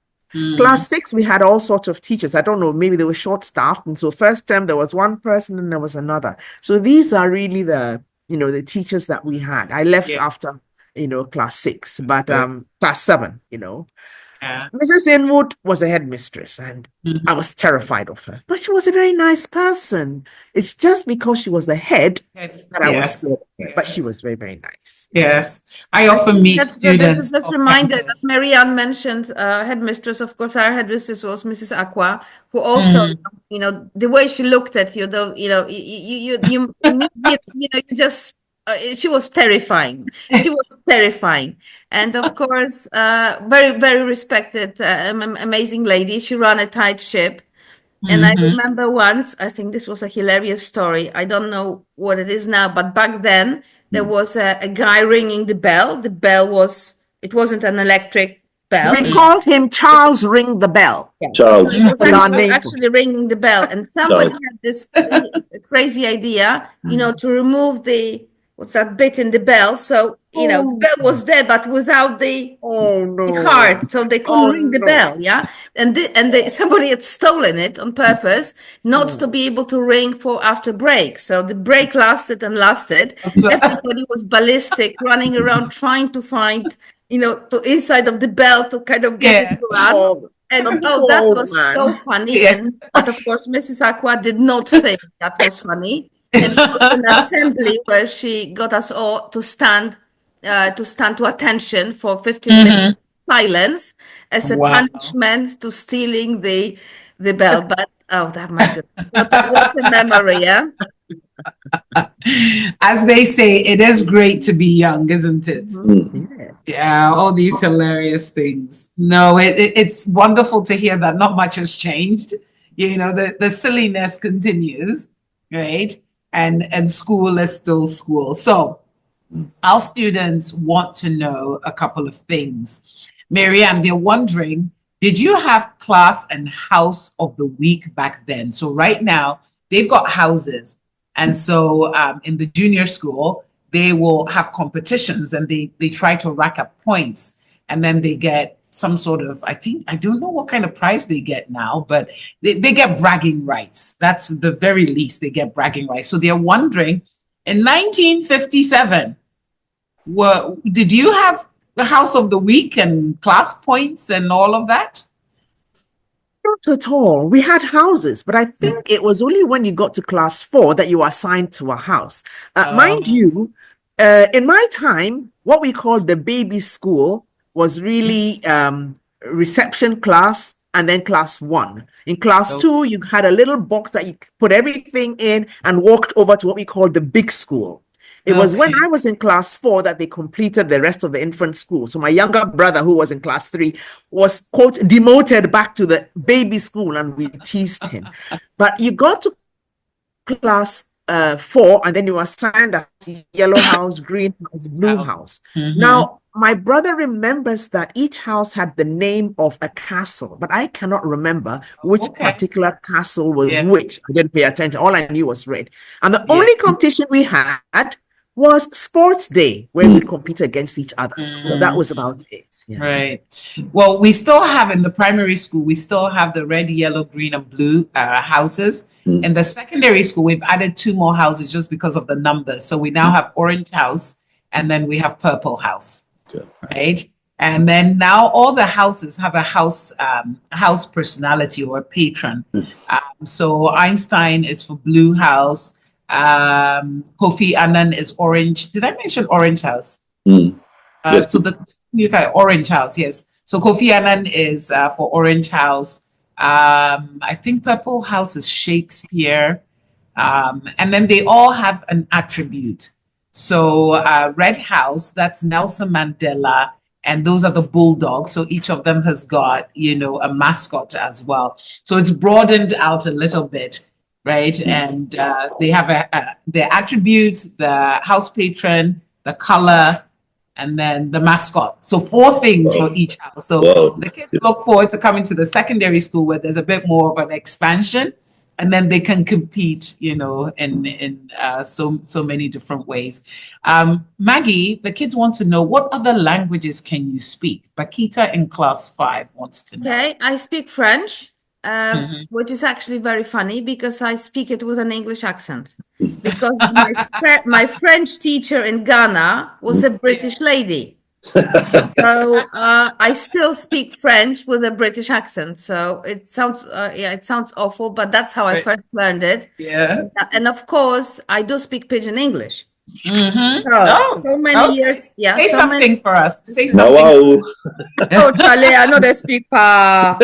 Class 6, we had all sorts of teachers. I don't know, maybe they were short-staffed. And so first term, there was one person and there was another. So these are really the teachers that we had. I left after, class 6, but class 7, Mrs. Inwood was a headmistress, and I was terrified of her. But she was a very nice person. It's just because she was the head that I was scared of her. But she was very, very nice. Yes. I often meet students. Just reminded that Marianne mentioned headmistress. Of course, our headmistress was Mrs. Aqua, who also, the way she looked at you, though, you just. She was terrifying. And of course, very, very respected, amazing lady. She ran a tight ship. And I remember once, I think this was a hilarious story. I don't know what it is now, but back then there was a guy ringing the bell. The bell it wasn't an electric bell. They called him Charles Ring the Bell. Yes. Charles. He was actually ringing the bell. And somebody had this crazy idea, to remove what's that bit in the bell? So, the bell was there, but without the heart. So they couldn't ring the bell, And somebody had stolen it on purpose, not to be able to ring for after break. So the break lasted and lasted. Everybody was ballistic, running around trying to find, the inside of the bell to kind of get it to run. And that was so funny. But of course, Mrs. Aqua did not think that was funny. And it was an assembly where she got us all to stand to attention for 15 minutes silence as a punishment to stealing the bell. But that my goodness, what a memory, yeah. As they say, it is great to be young, isn't it? Yeah, all these hilarious things. No, it's wonderful to hear that not much has changed. The silliness continues, right? And school is still school. So our students want to know a couple of things. Marianne, they're wondering, did you have class and house of the week back then? So right now, they've got houses. And so in the junior school, they will have competitions and they try to rack up points. And then they get some sort of, I don't know what kind of prize they get now, but they get bragging rights. That's the very least, they get bragging rights. So they're wondering, in 1957, did you have the House of the Week and class points and all of that? Not at all. We had houses, but I think it was only when you got to class 4 that you were assigned to a house. Mind you, in my time, what we called the baby school was really reception class and then class 1. In class 2, you had a little box that you put everything in and walked over to what we called the big school. It was when I was in class 4 that they completed the rest of the infant school. So my younger brother, who was in class 3, was, quote, demoted back to the baby school, and we teased him. But you got to class 4, and then you were assigned a yellow house, green house, blue house. Now, my brother remembers that each house had the name of a castle, but I cannot remember which particular castle was which. I didn't pay attention. All I knew was red. And the only competition we had was sports day, where we'd compete against each other. So that was about it. Yeah. Right. Well, we still have in the primary school, we still have the red, yellow, green, and blue houses. In the secondary school, we've added 2 more houses just because of the numbers. So we now have orange house, and then we have purple house. Right. And then now all the houses have a house personality or a patron. So Einstein is for blue house. Kofi Annan is orange. Did I mention orange house? Yes. So the orange house, yes. So Kofi Annan is for orange house. I think purple house is Shakespeare. And then they all have an attribute. So red house, that's Nelson Mandela. And those are the bulldogs. So each of them has got, a mascot as well. So it's broadened out a little bit. Right. And they have their attributes, the house patron, the color, and then the mascot. So 4 things for each house. So the kids look forward to coming to the secondary school where there's a bit more of an expansion, and then they can compete, in so many different ways. Maggie, the kids want to know, what other languages can you speak? Bakita in class 5 wants to know. Okay, I speak French. Which is actually very funny because I speak it with an English accent. Because my French teacher in Ghana was a British lady. So I still speak French with a British accent. So it sounds awful, but that's how I first learned it. Yeah. And of course, I do speak Pidgin English. So many years. Yeah. Say something for us. Say Now, something. Oh, Charlie, I know they speak I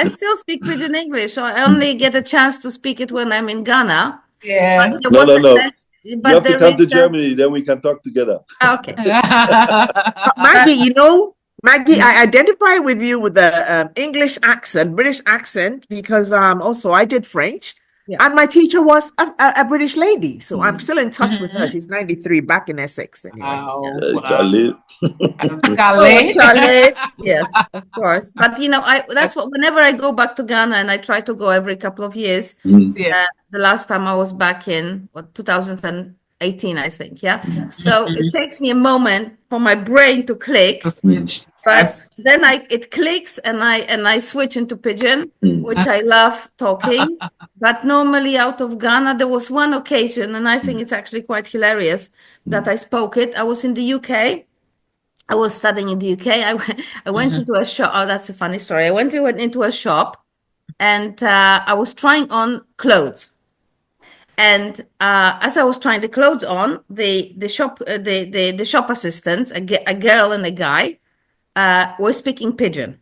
still speak Pidgin English, so I only get a chance to speak it when I'm in Ghana. Yeah. No. You have to come to Germany, then we can talk together. Okay. Maggie, Maggie, I identify with you with the English accent, British accent, because also I did French. Yeah. And my teacher was a British lady. So I'm still in touch with her. She's 93, back in Essex. Anyway. Charlie. Charlie. Yes, of course. But that's what, whenever I go back to Ghana, and I try to go every couple of years. The last time I was back in 2018, I think. Yeah. So it takes me a moment for my brain to click. But then it clicks and I switch into Pidgin, which I love talking. But normally out of Ghana, there was one occasion, and I think it's actually quite hilarious that I spoke it. I was in the UK. I was studying in the UK. I went into a shop. Oh, that's a funny story. I went into a shop, and I was trying on clothes. And as I was trying the clothes on, the shop assistants, a girl and a guy, were speaking Pidgin,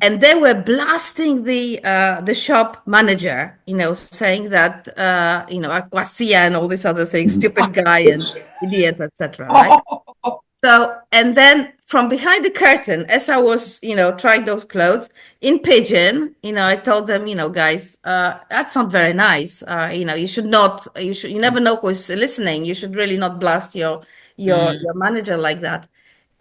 and they were blasting the shop manager, saying that Aquasia and all these other things, stupid guy and idiot, etc. Right? So, and then from behind the curtain, as I was, trying those clothes in Pidgin, I told them, guys, that's not very nice. You never know who's listening. You should really not blast your manager like that.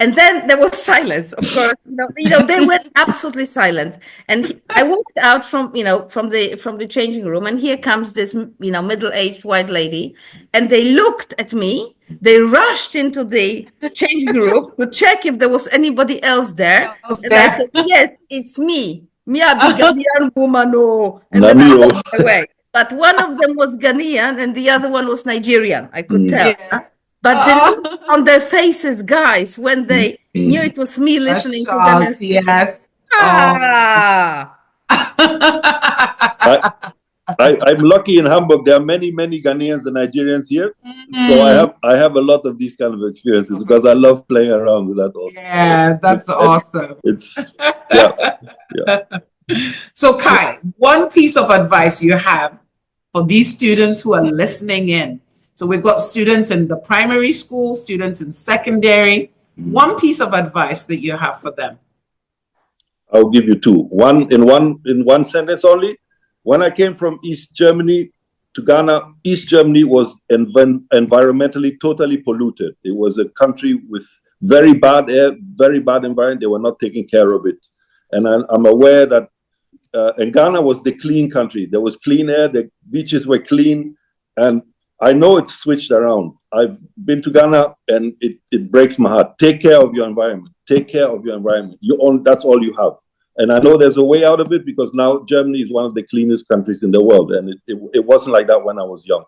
And then there was silence, of course. They went absolutely silent. And I walked out from the changing room, and here comes this, middle-aged white lady, and they looked at me, They rushed into the change group to check if there was anybody else there. Else And I there. said, yes, it's me. Me a big Ghanaian woman. Oh. And then I Namiro. went away. But one of them was Ghanaian and the other one was Nigerian. I could tell. Yeah. But the Oh, look on their faces, guys, when they knew it was me a listening to them and shock, speaking. yes. Ah. I'm lucky in Hamburg. There are many Ghanaians and Nigerians here, so I have a lot of these kind of experiences because I love playing around with that also. Yeah, that's awesome. It's yeah. So, Kai, one piece of advice you have for these students who are listening in. So we've got students in the primary school, students in secondary. One piece of advice that you have for them. I'll give you two. One in one sentence only. When I came from East Germany to Ghana, East Germany was environmentally totally polluted. It was a country with very bad air, very bad environment. They were not taking care of it. And I'm aware that and Ghana was the clean country. There was clean air, the beaches were clean. And I know it's switched around. I've been to Ghana and it breaks my heart. Take care of your environment. Take care of your environment. That's all you have. And I know there's a way out of it because now Germany is one of the cleanest countries in the world. And it wasn't like that when I was young.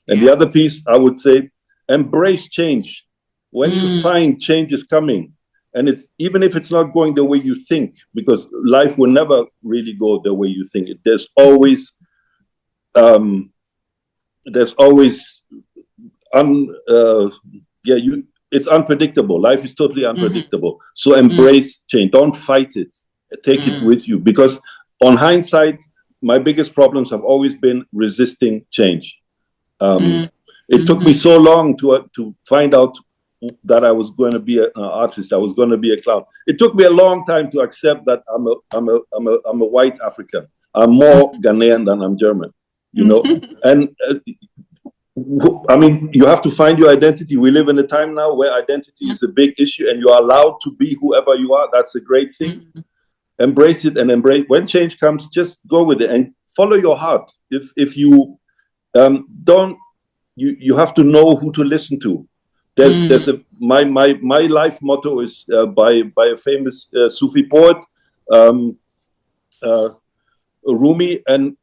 And the other piece, I would say, embrace change. When you find change is coming, and it's even if it's not going the way you think, because life will never really go the way you think. There's always it's unpredictable. Life is totally unpredictable. So embrace change. Don't fight it. Take it with you, because on hindsight, my biggest problems have always been resisting change. It took me so long to find out that I was going to be an artist. I was going to be a clown. It took me a long time to accept that I'm a white African. I'm more Ghanaian than I'm German. You know, and I mean, you have to find your identity. We live in a time now where identity is a big issue, and you are allowed to be whoever you are. That's a great thing. Embrace it and embrace. When change comes, just go with it and follow your heart. If you don't, you have to know who to listen to. There's my life motto is by a famous Sufi poet, Rumi, and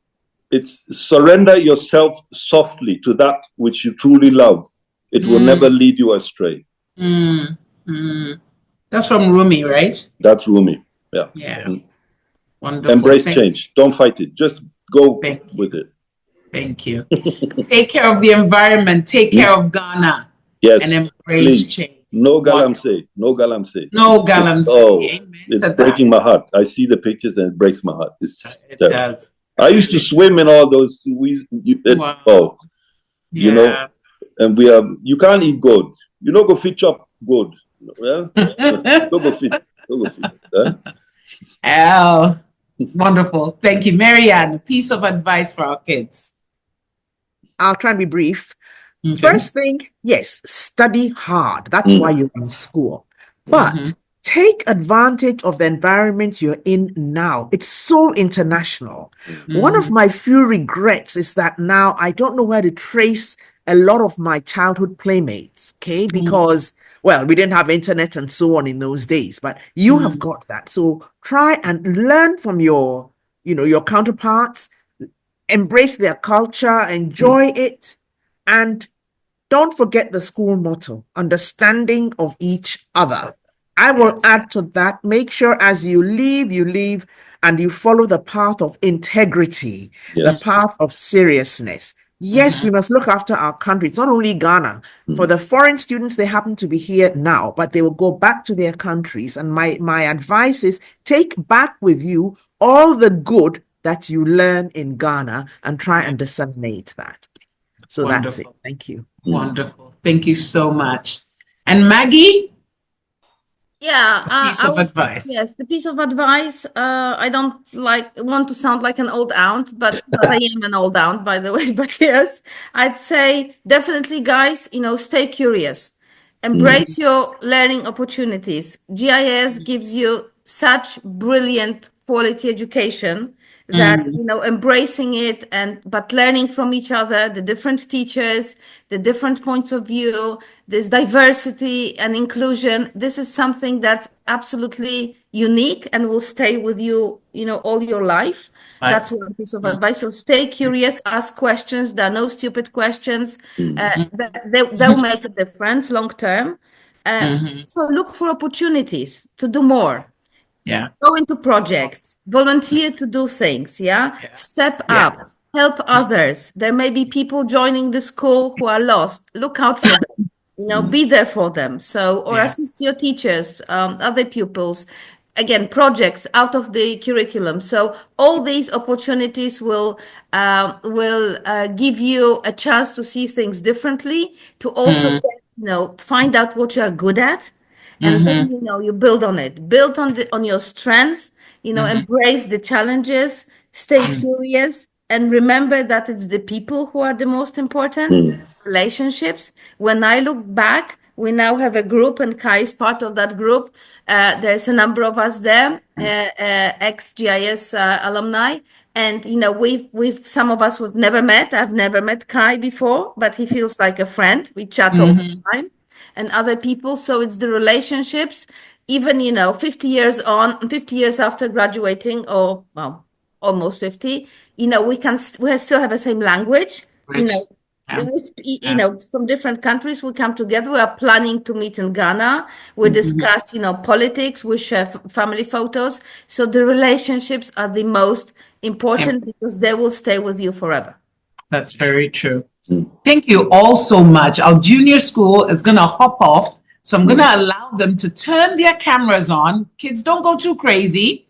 it's surrender yourself softly to that which you truly love. It will never lead you astray. That's from Rumi, right? That's Rumi. Yeah. Yeah. Wonderful. Embrace change. Don't fight it. Just go with it. Thank you. Take care of the environment. Take care of Ghana. Yes. And embrace change. No galamsey. No galamsey. No galamsey. Amen. It's breaking my heart. I see the pictures and it breaks my heart. It's just it does. I used to swim in all those. You know, and you can't eat goat. You know, go fit chop goat. Well, go fit. Oh, wonderful. Thank you. Marianne, a piece of advice for our kids. I'll try and be brief. Okay. First thing, yes, study hard. That's why you're in school. But take advantage of the environment you're in now. It's so international. One of my few regrets is that now I don't know where to trace a lot of my childhood playmates, okay? Because, well, we didn't have internet and so on in those days, but you have got that. So try and learn from your counterparts, embrace their culture, enjoy it, and don't forget the school motto, understanding of each other. I will add to that, make sure as you leave and you follow the path of integrity, the path of seriousness. Yes, we must look after our country. It's not only Ghana. For the foreign students, they happen to be here now, but they will go back to their countries. And my advice is take back with you all the good that you learn in Ghana and try and disseminate that. So that's it. Thank you. Wonderful. Thank you so much. And Maggie? Piece of advice. Yes, the piece of advice. I don't want to sound like an old aunt, but I am an old aunt, by the way. But yes, I'd say definitely, guys, stay curious. Embrace your learning opportunities. GIS gives you such brilliant quality education that, embracing it but learning from each other, the different teachers, the different points of view, this diversity and inclusion. This is something that's absolutely unique and will stay with you, all your life. That's one piece of advice. So stay curious, ask questions. There are no stupid questions. They'll make a difference long term. So look for opportunities to do more. Yeah. Go into projects, volunteer to do things. Step up, help others. There may be people joining the school who are lost. Look out for them. Be there for them. Or assist your teachers, other pupils. Again, projects out of the curriculum. So all these opportunities will give you a chance to see things differently, to also find out what you are good at, and then you build on it. Build on your strengths. Embrace the challenges. Stay curious, and remember that it's the people who are the most important. Relationships. When I look back, we now have a group, and Kai is part of that group. There's a number of us there, ex-GIS alumni, and we've some of us we've never met. I've never met Kai before, but he feels like a friend. We chat all the time, and other people. So it's the relationships. Even 50 years after graduating, or almost 50. We still have the same language. From different countries, we come together. We are planning to meet in Ghana. We discuss, politics. We share family photos. So the relationships are the most important because they will stay with you forever. That's very true. Thank you all so much. Our junior school is going to hop off. So I'm going to allow them to turn their cameras on. Kids, don't go too crazy.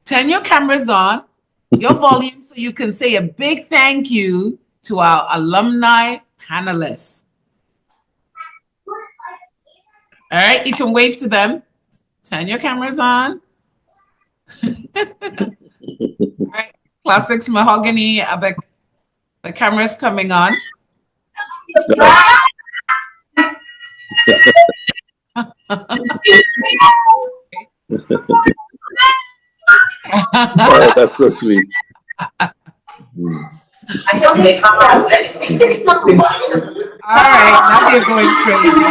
Turn your cameras on, your volume, so you can say a big thank you to our alumni panelists. All right, you can wave to them. Turn your cameras on. All right, Classics Mahogany, the camera's coming on. Oh, that's so sweet. I don't make All right, now you're going crazy.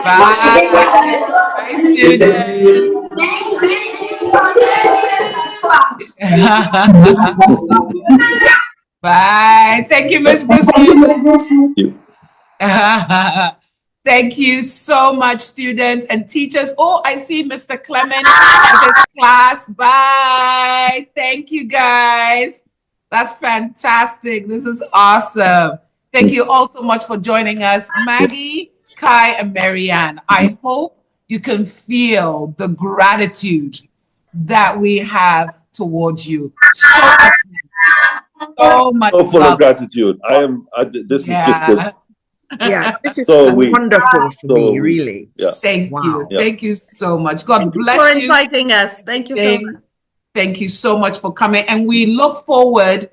Bye, students. Bye. Thank you, Ms. Bruce. Thank you so much, students and teachers. Oh, I see Mr. Clement with his class. Bye. Thank you, guys. That's fantastic. This is awesome. Thank you all so much for joining us, Maggie, Kai, and Marianne. I hope you can feel the gratitude that we have towards you. So much So full love. of gratitude. This is just this is so wonderful for me, so really. Yeah. Thank you. Yeah. Thank you so much. God Thank you bless for you. inviting us. Thank you so much. Thank you so much for coming. And we look forward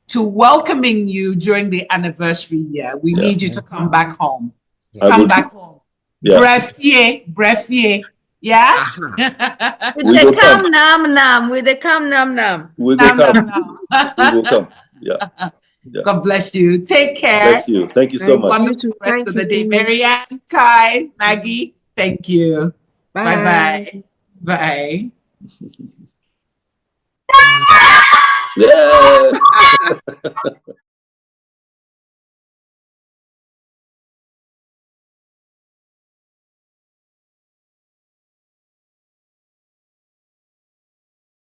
to welcoming you during the anniversary year. We need you to come back home. Come back home. Yeah. Brefier. Yeah? With the come nam nam. With the come nam nam. We will come. We will come. Yeah. God bless you. Take care. Bless you. Thank you so much. Wonderful rest of the day. Marianne, Kai, Maggie, thank you. Bye-bye. Bye. Yeah.